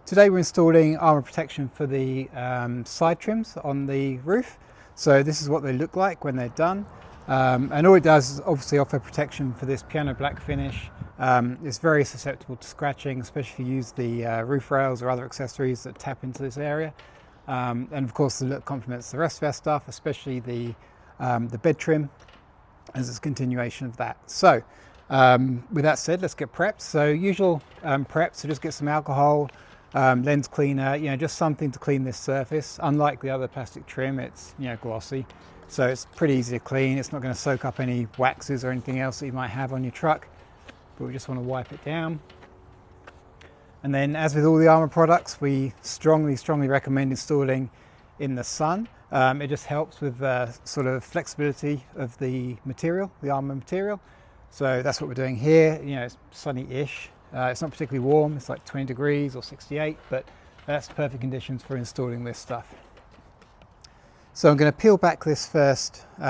Today we're installing armour protection for the side trims on the roof. So this is what they look like when they're done. And all it does is obviously offer protection for this piano black finish. It's very susceptible to scratching, especially if you use the roof rails or other accessories that tap into this area. And of course the look complements the rest of our stuff, especially the bed trim as a continuation of that. So with that said, let's get prepped. So usual prep, so just get some alcohol, lens cleaner, just something to clean this surface. Unlike the other plastic trim, it's glossy, so it's pretty easy to clean. It's not going to soak up any waxes or anything else that you might have on your truck, but we just want to wipe it down. And then, as with all the armour products, we strongly recommend installing in the sun. It just helps with sort of flexibility of the material, the armour material. So that's what we're doing here. It's sunny-ish. It's not particularly warm, it's like 20 degrees or 68, but that's perfect conditions for installing this stuff. So I'm going to peel back this first foot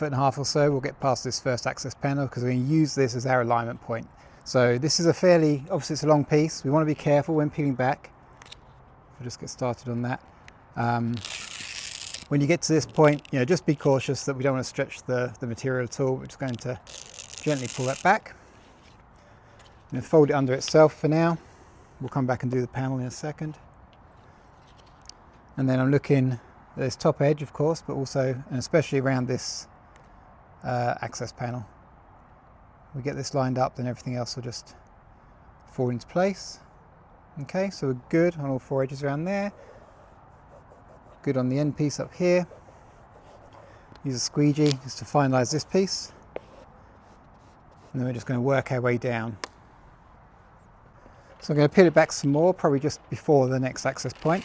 and a half or so. We'll get past this first access panel because we're going to use this as our alignment point. So this is obviously it's a long piece. We want to be careful when peeling back. We'll just get started on that. When you get to this point, just be cautious that we don't want to stretch the material at all. We're just going to gently pull that back. And fold it under itself for now. We'll come back and do the panel in a second. And then I'm looking at this top edge, of course, but also and especially around this access panel. We get this lined up, then everything else will just fall into place. Okay, so we're good on all four edges around there. Good on the end piece up here. Use a squeegee just to finalize this piece. And then we're just going to work our way down. So I'm going to peel it back some more, probably just before the next access point.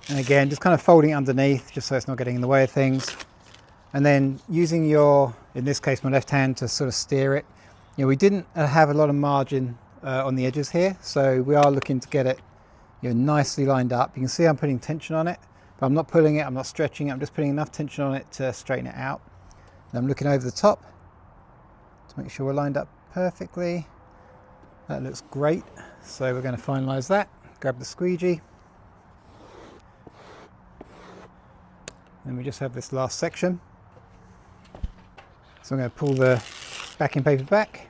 And again, just kind of folding it underneath, just so it's not getting in the way of things. And then using in this case, my left hand to sort of steer it. We didn't have a lot of margin on the edges here, so we are looking to get it nicely lined up. You can see I'm putting tension on it, but I'm not pulling it, I'm not stretching it, I'm just putting enough tension on it to straighten it out. And I'm looking over the top to make sure we're lined up perfectly. That looks great, so we're going to finalize that. Grab the squeegee, and we just have this last section. So I'm going to pull the backing paper back,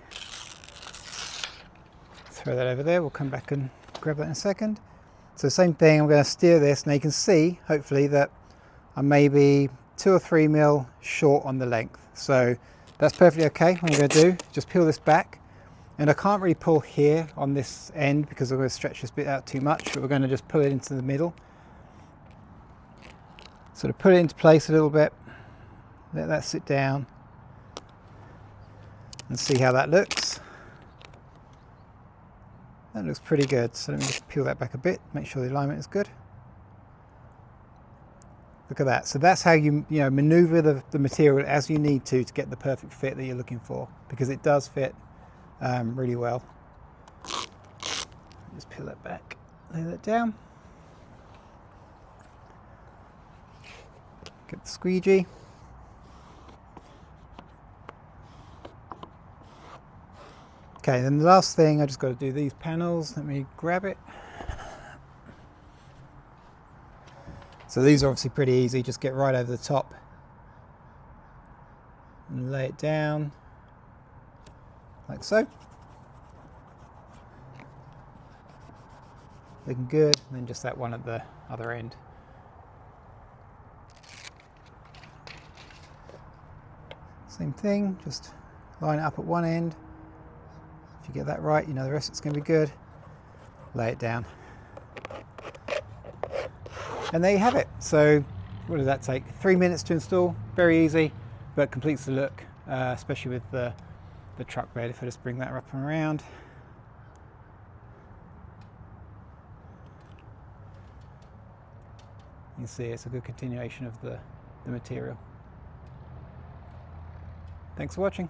throw that over there. We'll come back and grab that in a second. So same thing, I'm going to steer this. Now you can see hopefully that I'm maybe 2 or 3 mil short on the length, so that's perfectly okay. What I'm going to do, just peel this back, and I can't really pull here on this end because I'm going to stretch this bit out too much, but we're going to just pull it into the middle. Sort of put it into place a little bit, let that sit down, and see how that looks. That looks pretty good, so let me just peel that back a bit, make sure the alignment is good. Look at that. So that's how you maneuver the material as you need to get the perfect fit that you're looking for, because it does fit really well. Just peel that back, lay that down. Get the squeegee. Okay, then the last thing, I just got to do these panels. Let me grab it. So these are obviously pretty easy, just get right over the top and lay it down like so. Looking good, and then just that one at the other end. Same thing, just line it up at one end. If you get that right, the rest it's going to be good. Lay it down. And there you have it. So what does that take? 3 minutes to install. Very easy, but completes the look, especially with the truck bed. If I just bring that up and around. You can see it's a good continuation of the material. Thanks for watching.